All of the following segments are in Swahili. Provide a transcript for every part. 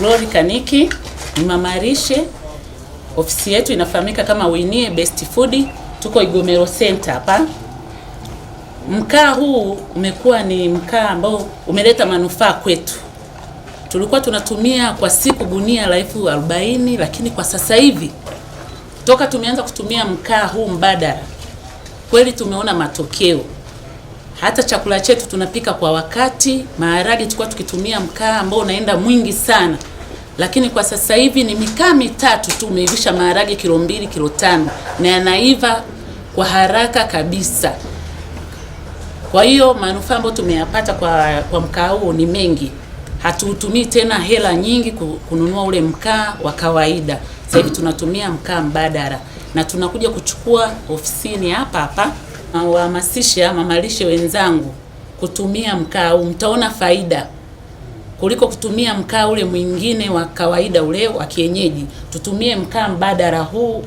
Glory Kaniki, ni mama lishe. Ofisi yetu inafahamika kama Winie Best Food. Tuko Igomero Center hapa. Mkaa huu umekuwa ni mkaa ambao umeleta manufaa kwetu. Tulikuwa tunatumia kwa siku gunia la 40, lakini kwa sasa hivi toka tumeanza kutumia mkaa huu mbadala, kweli tumeona matokeo. Hata chakula chetu tunapika kwa wakati. Maharage tulikuwa tukitumia mkaa ambao unaenda mwingi sana, lakini kwa sasa hivi ni mikaa mitatu tu umeivisha maharage kilo 2, kilo 5 na yanaiva kwa haraka kabisa. Kwa hiyo manufaa ambayo tumeyapata kwa mkaa huu ni mengi. Hatutumii tena hela nyingi kununua ule mkaa wa kawaida. Sasa hivi tunatumia mkaa mbadala na tunakuja kuchukua ofisini hapa. Wahamasisha mama lishe wenzangu kutumia mkaa huu, mtaona faida kuliko kutumia mkaa ule mwingine wa kawaida ule wa kienyeji. Tutumie mkaa mbadala huu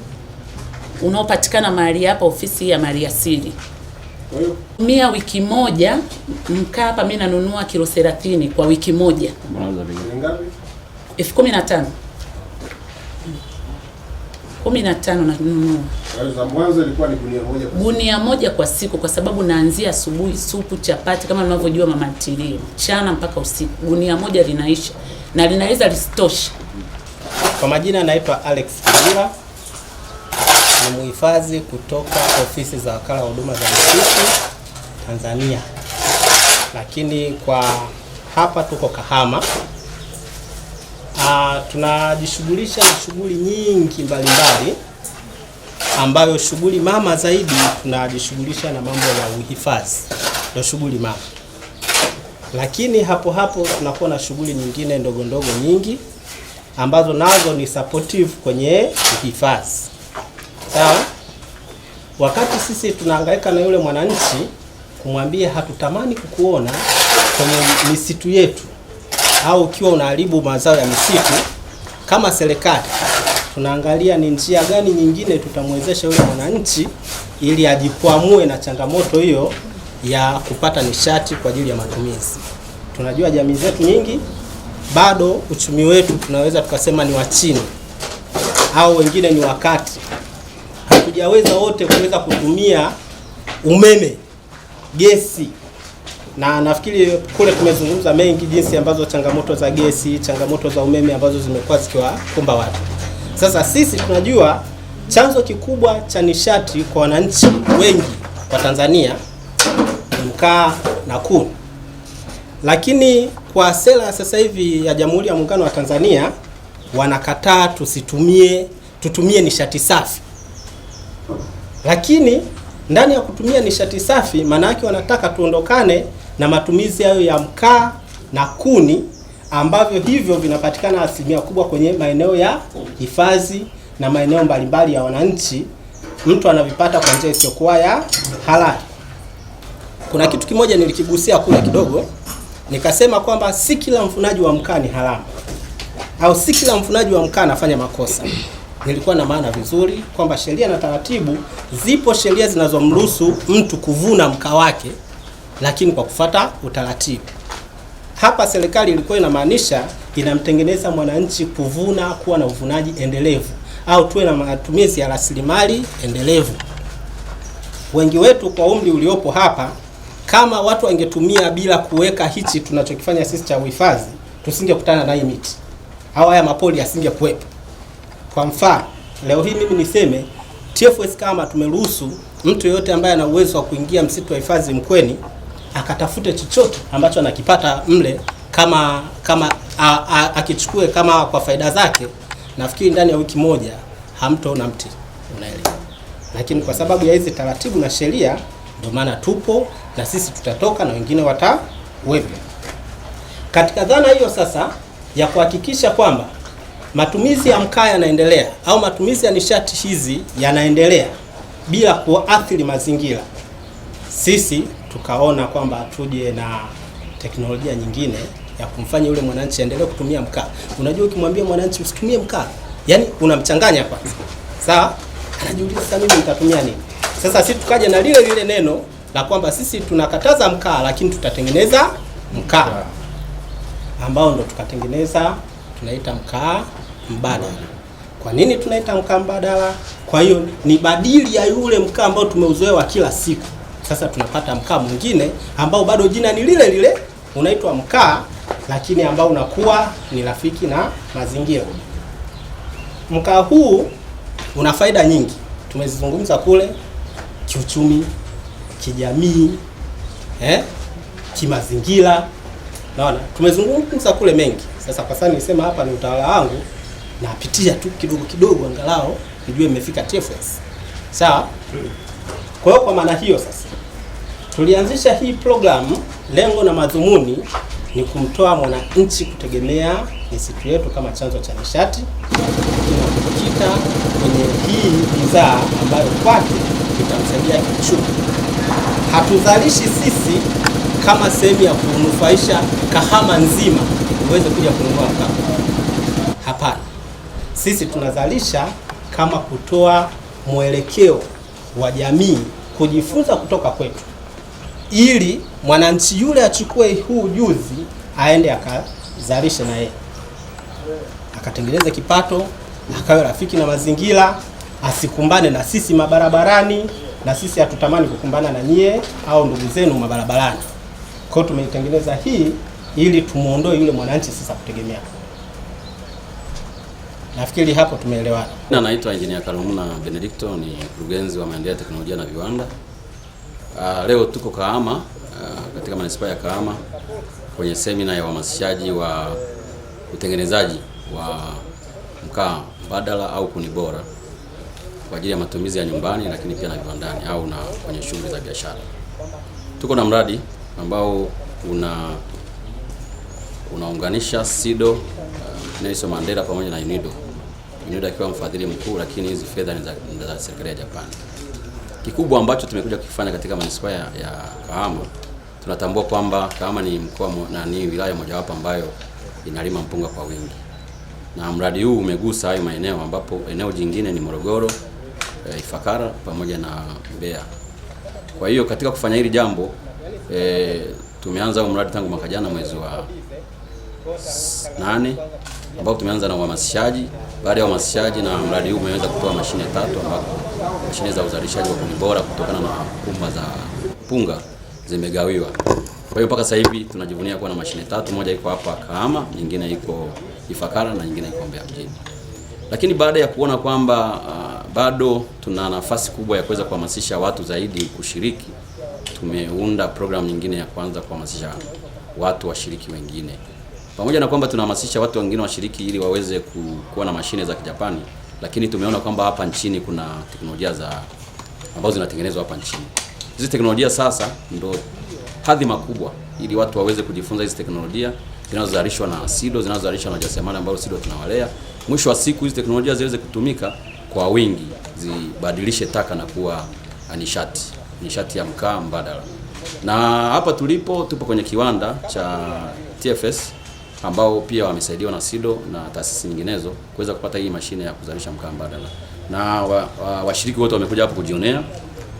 unaopatikana mahali hapa ofisi ya maliasili. Tumia wiki moja mkaa hapa, mimi nanunua kilo 30 kwa wiki moja. Ngapi? 15,000. 15 nanunua. Za mwanzo ilikuwa ni gunia moja kwa siku, kwa sababu naanzia asubuhi supu, chapati kama mnavyojua mama ntilie, mchana mpaka usiku. Gunia moja linaisha na linaweza lisitoshe. Kwa majina naitwa Alex Kibira, ni muhifadhi kutoka ofisi za wakala wa huduma za misitu Tanzania, lakini kwa hapa tuko Kahama. Tunajishughulisha na shughuli nyingi mbalimbali, ambayo shughuli mama zaidi tunajishughulisha na mambo ya uhifadhi, ndio shughuli mama. Lakini hapo tunakuwa na shughuli nyingine ndogo ndogo nyingi ambazo nazo ni supportive kwenye uhifadhi. Sawa? Wakati sisi tunahangaika na yule mwananchi kumwambia hatutamani kukuona kwenye misitu yetu, au ukiwa unaharibu mazao ya misitu, kama serikali tunaangalia ni njia gani nyingine tutamwezesha yule mwananchi ili ajikwamue na changamoto hiyo ya kupata nishati kwa ajili ya matumizi. Tunajua jamii zetu nyingi bado uchumi wetu tunaweza tukasema ni wa chini, au wengine ni wakati. Hatujaweza wote kuweza kutumia umeme, gesi, na nafikiri kule tumezungumza mengi jinsi ambazo changamoto za gesi, changamoto za umeme ambazo zimekuwa zikiwakumba watu. Sasa sisi tunajua chanzo kikubwa cha nishati kwa wananchi wengi wa Tanzania ni mkaa na kuni. Lakini kwa sera sasa hivi ya Jamhuri ya Muungano wa Tanzania wanakataa tutumie nishati safi. Lakini ndani ya kutumia nishati safi, maana yake wanataka tuondokane na matumizi hayo ya mkaa na kuni, ambavyo hivyo vinapatikana asilimia kubwa kwenye maeneo ya hifadhi na maeneo mbalimbali ya wananchi. Mtu anavipata kwa njia isiyokuwa ya halali. Kuna kitu kimoja nilikigusia kule kidogo, nikasema kwamba si kila mfunaji wa mkaa ni haramu, au si kila mfunaji wa mkaa anafanya makosa. Nilikuwa na maana vizuri kwamba sheria na taratibu, zipo sheria zinazomruhusu mtu kuvuna mkaa wake, lakini kwa kufuata utaratibu. Hapa serikali ilikuwa inamaanisha inamtengeneza mwananchi kuvuna, kuwa na uvunaji endelevu, au tuwe na matumizi ya rasilimali endelevu. Wengi wetu kwa umri uliopo hapa, kama watu wangetumia bila kuweka hichi tunachokifanya sisi cha uhifadhi, tusingekutana na hii miti, au haya mapori yasingekuwepo. Kwa mfano, leo hii mimi niseme TFS kama tumeruhusu mtu yeyote ambaye ana uwezo wa kuingia msitu wa hifadhi Mkweni akatafute chochote ambacho anakipata mle, kama akichukue kama kwa faida zake, nafikiri ndani ya wiki moja hamtaona mti unaelea. Lakini kwa sababu ya hizi taratibu na sheria, ndio maana tupo na sisi tutatoka na wengine watawepo. Katika dhana hiyo sasa ya kuhakikisha kwamba matumizi ya mkaa yanaendelea, au matumizi ya nishati hizi yanaendelea bila kuathiri mazingira, sisi tukaona kwamba tuje na teknolojia nyingine ya kumfanya yule mwananchi aendelee kutumia mkaa. Unajua, ukimwambia mwananchi usitumie mkaa, yani unamchanganya kwanza. Sawa? Anajiuliza sasa mimi nitatumia nini? Sasa sisi tukaja na lile neno la kwamba sisi tunakataza mkaa, lakini tutatengeneza mkaa ambao ndo tukatengeneza tunaita mkaa mbadala. Kwa nini tunaita mkaa mbadala? Kwa hiyo ni badili ya yule mkaa ambao tumeuzoea kila siku. Sasa tunapata mkaa mwingine ambao bado jina ni lile lile, unaitwa mkaa, lakini ambao unakuwa ni rafiki na mazingira. Mkaa huu una faida nyingi, tumezizungumza kule, kiuchumi, kijamii, kimazingira. Naona tumezungumza kule mengi. Sasa kwa sababu nisema hapa ni utawala wangu, napitia tu kidogo kidogo angalau nijue imefika TFS. Sawa? Kwa hiyo kwa maana hiyo sasa tulianzisha hii programu, lengo na madhumuni ni kumtoa mwananchi kutegemea misitu yetu kama chanzo cha nishati na kujikita kwenye hii bidhaa ambayo kwake itamsaidia kiuchumi. Hatuzalishi sisi kama sehemu ya kunufaisha Kahama nzima uweze kuja kununua mkaa. Hapana. Sisi tunazalisha kama kutoa mwelekeo wa jamii kujifunza kutoka kwetu, ili mwananchi yule achukue huu ujuzi aende akazalishe na yeye, akatengeneze kipato, akawe rafiki na mazingira, asikumbane na sisi mabarabarani, na sisi hatutamani kukumbana na nyie au ndugu zenu mabarabarani. Kwa hiyo tumeitengeneza hii ili tumuondoe yule mwananchi sasa kutegemea. Nafikiri hapo tumeelewana. Naitwa Engineer Kalumuna Benedicto, ni mkurugenzi wa maendeleo ya teknolojia na viwanda. Leo tuko Kahama, katika manispaa ya Kahama kwenye semina ya uhamasishaji wa utengenezaji wa mkaa mbadala au kuni bora kwa ajili ya matumizi ya nyumbani, lakini pia na viwandani au na kwenye shughuli za biashara. Tuko na mradi ambao unaunganisha SIDO, Nelson Mandela pamoja na UNIDO. UNIDO akiwa mfadhili mkuu, lakini hizi fedha ni za serikali ya Japan. Kikubwa ambacho tumekuja kukifanya katika manispaa ya Kahama, tunatambua kwamba Kahama ni mkoa na ni wilaya mojawapo ambayo inalima mpunga kwa wingi. Na mradi huu umegusa hayo maeneo, ambapo eneo jingine ni Morogoro, Ifakara pamoja na Mbeya. Kwa hiyo katika kufanya hili jambo tumeanza mradi tangu mwaka jana mwezi wa 8, ambapo tumeanza na uhamasishaji. Baada ya uhamasishaji na mradi huu umeweza kutoa mashine 3, ambapo mashine za uzalishaji wa kuni bora kutokana na pumba za punga zimegawiwa. Kwa hiyo mpaka sasa hivi tunajivunia kuwa na mashine 3, moja iko hapa Kahama, nyingine iko Ifakara na nyingine iko Mbeya mjini. Lakini baada ya kuona kwamba bado tuna nafasi kubwa ya kuweza kuhamasisha watu zaidi kushiriki, tumeunda program nyingine ya kwanza kuhamasisha watu washiriki wengine. Pamoja na kwamba tunahamasisha watu wengine washiriki ili waweze kuwa na mashine za Kijapani, lakini tumeona kwamba hapa nchini kuna teknolojia ambazo zinatengenezwa hapa nchini. Hizi teknolojia sasa ndo hadhima kubwa ili watu waweze kujifunza hizi teknolojia zinazozalishwa na SIDO, zinazozalishwa na wajasiriamali ambao SIDO tunawalea. Mwisho wa siku hizi teknolojia ziweze kutumika kwa wingi, zibadilishe taka na kuwa nishati ya mkaa mbadala. Na hapa tupo kwenye kiwanda cha TFS ambao pia wamesaidiwa na SIDO na taasisi nyinginezo kuweza kupata hii mashine ya kuzalisha mkaa mbadala. Na washiriki wote wamekuja hapo kujionea,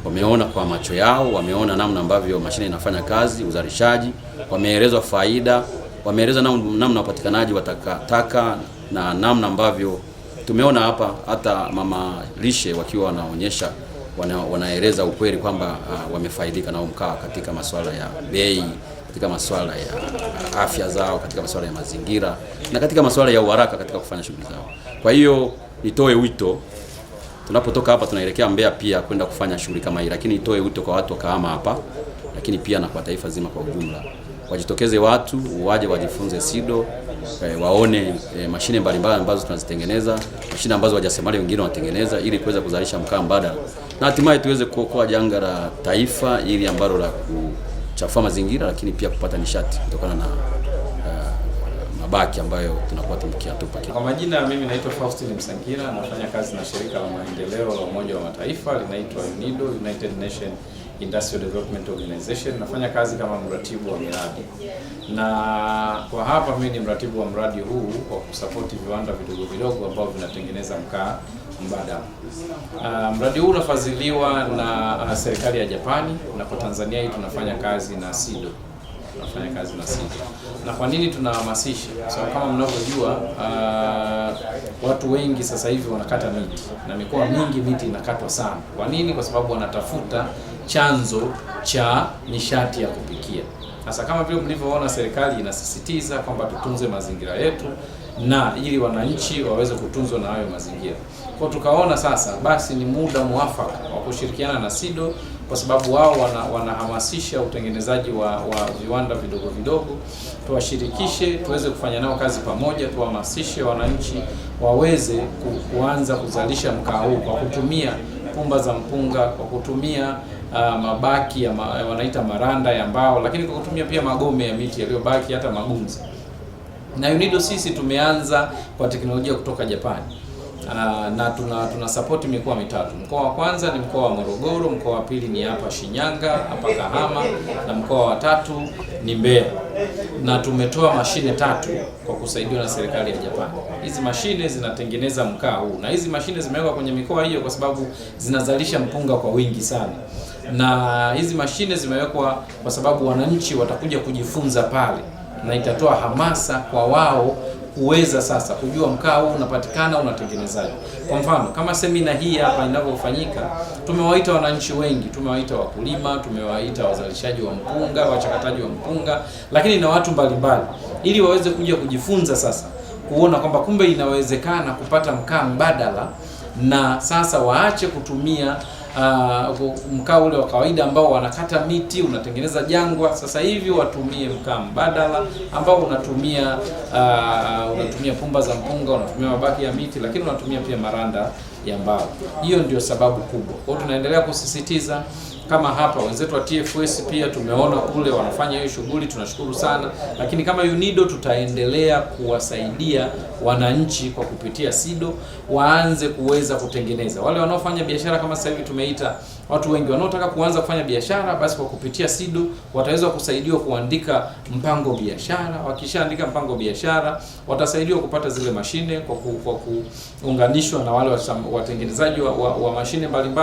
wameona kwa macho yao, wameona namna ambavyo mashine inafanya kazi, uzalishaji, wameelezwa faida, wameeleza namna upatikanaji wa taka na namna ambavyo tumeona hapa hata mama lishe wakiwa wanaonyesha, wanaeleza ukweli kwamba wamefaidika na mkaa katika masuala ya bei, katika masuala ya afya zao, katika masuala ya mazingira na katika masuala ya uharaka katika kufanya shughuli zao. Kwa hiyo nitoe wito, tunapotoka hapa tunaelekea Mbeya pia kwenda kufanya shughuli kama hii, lakini nitoe wito kwa watu wa Kahama hapa, lakini pia na kwa taifa zima kwa ujumla. Wajitokeze watu, waje wajifunze SIDO, waone mashine mbalimbali ambazo tunazitengeneza, mashine ambazo wajasiriamali wengine wanatengeneza ili kuweza kuzalisha mkaa mbadala. Na hatimaye tuweze kuokoa janga la taifa ili ambalo la kuchafua mazingira, lakini pia kupata nishati kutokana na mabaki ambayo tunakuwa tumekiyatupa. Kwa majina, mimi naitwa Faustin Msangira, nafanya kazi na shirika la maendeleo la Umoja wa Mataifa linaitwa UNIDO, United Nations Industrial Development Organization. Nafanya kazi kama mratibu wa miradi, na kwa hapa mimi ni mratibu wa mradi huu kwa kusapoti viwanda vidogo vidogo ambao vinatengeneza mkaa mbadala. Mradi huu unafadhiliwa na serikali ya Japani, na kwa Tanzania hii tunafanya kazi na SIDO. tunafanya kazi na SIDO. Na kwa nini tunahamasisha? Kwa sababu kama mnavyojua, watu wengi sasa hivi wanakata miti na mikoa mingi miti inakatwa sana. Kwa nini? Kwa sababu wanatafuta chanzo cha nishati ya kupikia. Sasa kama vile mlivyoona, serikali inasisitiza kwamba tutunze mazingira yetu na ili wananchi waweze kutunzwa na hayo mazingira. Kwa tukaona sasa basi ni muda muafaka wa kushirikiana na SIDO, kwa sababu wao wanahamasisha utengenezaji wa viwanda vidogo vidogo. Tuwashirikishe, tuweze kufanya nao kazi pamoja, tuhamasishe wananchi waweze kuanza kuzalisha mkaa huu kwa kutumia pumba za mpunga, kwa kutumia mabaki ya wanaita maranda ya mbao, lakini kwa kutumia pia magome ya miti yaliyobaki, hata magunzi. Na UNIDO sisi tumeanza kwa teknolojia kutoka Japani. Na tuna support mikoa mitatu. Mkoa wa kwanza ni mkoa wa Morogoro, mkoa wa pili ni hapa Shinyanga, hapa Kahama, na mkoa wa tatu ni Mbeya. Na tumetoa mashine 3 kwa kusaidiwa na serikali ya Japani. Hizi mashine zinatengeneza mkaa huu, na hizi mashine zimewekwa kwenye mikoa hiyo kwa sababu zinazalisha mpunga kwa wingi sana. Na hizi mashine zimewekwa kwa sababu wananchi watakuja kujifunza pale, na itatoa hamasa kwa wao kuweza sasa kujua mkaa huu unapatikana, unatengenezaje. Kwa mfano kama semina hii hapa inavyofanyika, tumewaita wananchi wengi, tumewaita wakulima, tumewaita wazalishaji wa mpunga, wachakataji wa mpunga, lakini na watu mbalimbali, ili waweze kuja kujifunza sasa, kuona kwamba kumbe inawezekana kupata mkaa mbadala, na sasa waache kutumia mkaa ule wa kawaida ambao wanakata miti, unatengeneza jangwa. Sasa hivi watumie mkaa mbadala ambao unatumia pumba za mpunga, unatumia mabaki ya miti, lakini unatumia pia maranda ya mbao. Hiyo ndio sababu kubwa. Kwa hiyo tunaendelea kusisitiza, kama hapa wenzetu wa TFS pia tumeona kule wanafanya hiyo shughuli, tunashukuru sana. Lakini kama UNIDO tutaendelea kuwasaidia wananchi kwa kupitia SIDO, waanze kuweza kutengeneza. Wale wanaofanya biashara, kama sasa hivi tumeita watu wengi wanaotaka kuanza kufanya biashara, basi kwa kupitia SIDO wataweza kusaidiwa kuandika mpango biashara. Wakishaandika mpango biashara, watasaidiwa kupata zile mashine kwa kuunganishwa na wale watengenezaji wa mashine mbalimbali.